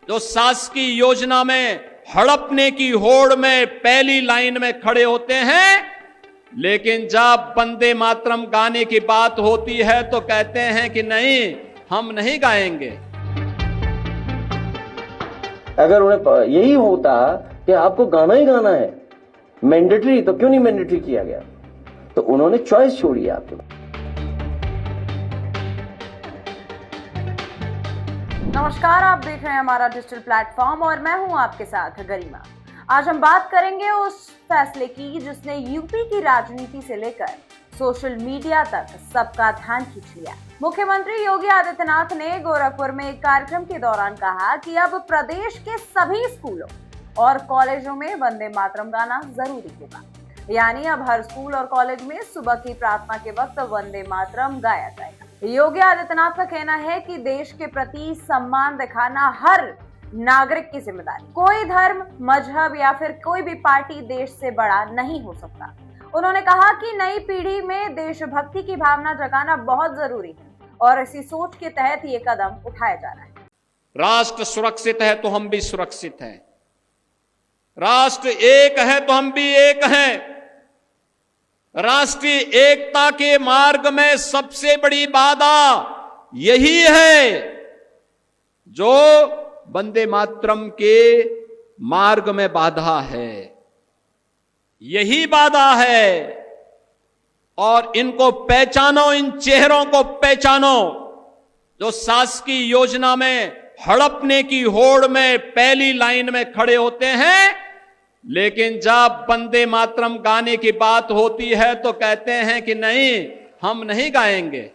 जो शासकीय योजना में हड़पने की होड़ में पहली लाइन में खड़े होते हैं, लेकिन जब वंदे मातरम गाने की बात होती है तो कहते हैं कि नहीं, हम नहीं गाएंगे। अगर उन्हें यही होता कि आपको गाना ही गाना है मैंडेटरी, तो क्यों नहीं मैंडेटरी किया गया? तो उन्होंने चॉइस छोड़ी आपके। नमस्कार, आप देख रहे हैं हमारा डिजिटल प्लेटफॉर्म और मैं हूं आपके साथ गरिमा। आज हम बात करेंगे उस फैसले की जिसने यूपी की राजनीति से लेकर सोशल मीडिया तक सबका ध्यान खींच लिया। मुख्यमंत्री योगी आदित्यनाथ ने गोरखपुर में एक कार्यक्रम के दौरान कहा कि अब प्रदेश के सभी स्कूलों और कॉलेजों में वंदे मातरम गाना जरूरी होगा। यानी अब हर स्कूल और कॉलेज में सुबह की प्रार्थना के वक्त वंदे मातरम गाया जाएगा। योगी आदित्यनाथ का कहना है कि देश के प्रति सम्मान दिखाना हर नागरिक की जिम्मेदारी। कोई धर्म, मजहब या फिर कोई भी पार्टी देश से बड़ा नहीं हो सकता। उन्होंने कहा कि नई पीढ़ी में देशभक्ति की भावना जगाना बहुत जरूरी है और इसी सोच के तहत ये कदम उठाया जा रहा है। राष्ट्र सुरक्षित है तो हम भी सुरक्षित हैं। राष्ट्र एक है तो हम भी एक हैं। राष्ट्रीय एकता के मार्ग में सबसे बड़ी बाधा यही है जो वंदे मातरम के मार्ग में बाधा है। यही बाधा है और इनको पहचानो, इन चेहरों को पहचानो जो शासकीय योजना में हड़पने की होड़ में पहली लाइन में खड़े होते हैं, लेकिन जब वंदे मातरम गाने की बात होती है तो कहते हैं कि नहीं, हम नहीं गाएंगे।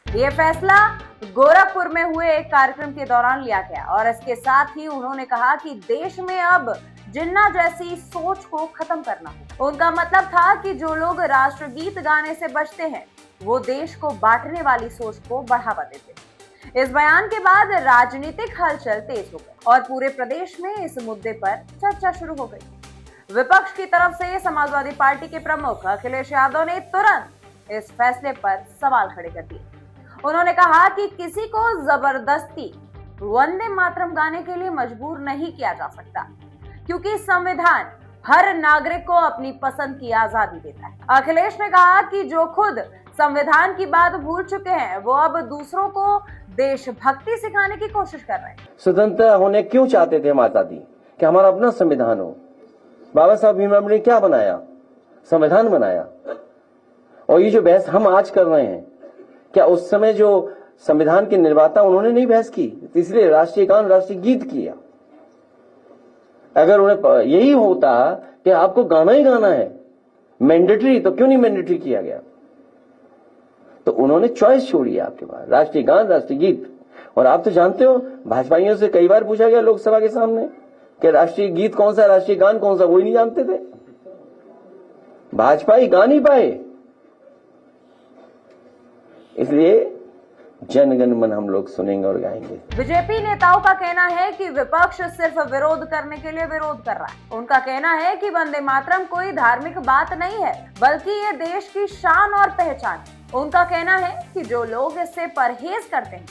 ये फैसला गोरखपुर में हुए एक कार्यक्रम के दौरान लिया गया और इसके साथ ही उन्होंने कहा कि देश में अब जिन्ना जैसी सोच को खत्म करना हो। उनका मतलब था कि जो लोग राष्ट्रगीत गाने से बचते हैं वो देश को बांटने वाली सोच को बढ़ावा देते। इस बयान के बाद राजनीतिक हलचल तेज हो गई और पूरे प्रदेश में इस मुद्दे पर चर्चा शुरू हो गई। विपक्ष की तरफ से समाजवादी पार्टी के प्रमुख अखिलेश यादव ने तुरंत इस फैसले पर सवाल खड़े कर दिए। उन्होंने कहा कि किसी को जबरदस्ती वंदे मातरम गाने के लिए मजबूर नहीं किया जा सकता, क्योंकि संविधान हर नागरिक को अपनी पसंद की आजादी देता है। अखिलेश ने कहा कि जो खुद संविधान की बात भूल चुके हैं वो अब दूसरों को देशभक्ति सिखाने की कोशिश कर रहे हैं। स्वतंत्र होने क्यों चाहते थे हम आजादी? कि हमारा अपना संविधान हो। बाबा साहब भीमराव ने क्या बनाया? संविधान बनाया। और ये जो बहस हम आज कर रहे हैं, क्या उस समय जो संविधान के निर्माता उन्होंने नहीं बहस की? इसलिए राष्ट्रीय गान, राष्ट्रीय गीत किया। अगर उन्हें यही होता कि आपको गाना ही गाना है मैंडेटरी, तो क्यों नहीं मैंडेटरी किया गया? तो उन्होंने चॉइस छोड़ी आपके पास, राष्ट्रीय गान, राष्ट्रीय गीत। और आप तो जानते हो, भाजपाइयों से कई बार पूछा गया लोकसभा के सामने कि राष्ट्रीय गीत कौन सा, राष्ट्रीय गान कौन सा, वो ही नहीं जानते थे। भाजपा ही गा नहीं पाए। इसलिए जन गण मन हम लोग सुनेंगे और गाएंगे। बीजेपी नेताओं का कहना है कि विपक्ष सिर्फ विरोध करने के लिए विरोध कर रहा है। उनका कहना है कि वंदे मातरम कोई धार्मिक बात नहीं है, बल्कि ये देश की शान और पहचान है। उनका कहना है कि जो लोग इससे परहेज करते हैं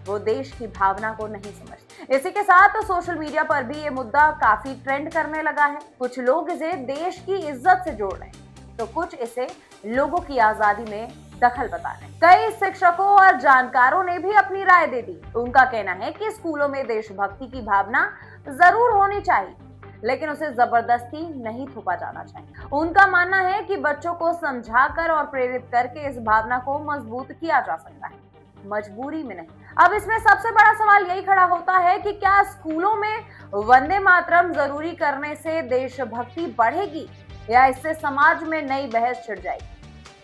वो देश की भावना को नहीं समझते। इसी के साथ सोशल मीडिया पर भी ये मुद्दा काफी ट्रेंड करने लगा है। कुछ लोग इसे देश की इज्जत से जोड़ रहे हैं तो कुछ इसे लोगों की आजादी में दखल बता रहे हैं। कई शिक्षकों और जानकारों ने भी अपनी राय दे दी। उनका कहना है कि स्कूलों में देशभक्ति की भावना जरूर होनी चाहिए, लेकिन उसे जबरदस्ती नहीं थोपा जाना चाहिए। उनका मानना है कि बच्चों को समझाकर और प्रेरित करके इस भावना को मजबूत किया जा सकता है, मजबूरी में नहीं। अब इसमें सबसे बड़ा सवाल यही खड़ा होता है कि क्या स्कूलों में वंदे मातरम जरूरी करने से देशभक्ति बढ़ेगी या इससे समाज में नई बहस छिड़ जाएगी?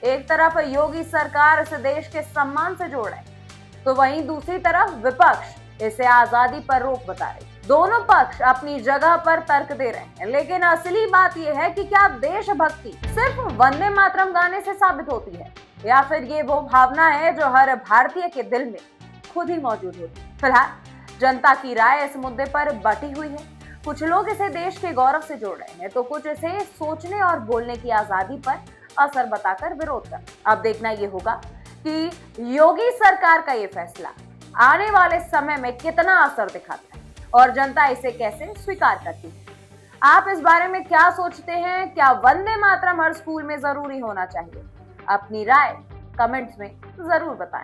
एक तरफ योगी सरकार इसे देश के सम्मान से जोड़ रहे हैं, तो वहीं दूसरी तरफ विपक्ष इसे आजादी पर रोक बता रही। दोनों पक्ष अपनी जगह पर तर्क दे रहे हैं, लेकिन असली बात यह है कि क्या देशभक्ति सिर्फ वंदे मातरम गाने से साबित होती है या फिर ये वो भावना है जो हर भारतीय के दिल में खुद ही मौजूद होती है? फिलहाल जनता की राय इस मुद्दे पर बटी हुई है। कुछ लोग इसे देश के गौरव से जोड़ रहे हैं तो कुछ इसे सोचने और बोलने की आजादी पर असर बताकर विरोध कर। अब देखना ये होगा कि योगी सरकार का ये फैसला आने वाले समय में कितना असर दिखाता है और जनता इसे कैसे स्वीकार करती है। आप इस बारे में क्या सोचते हैं? क्या वंदे मातरम हर स्कूल में जरूरी होना चाहिए? अपनी राय कमेंट्स में जरूर बताएं।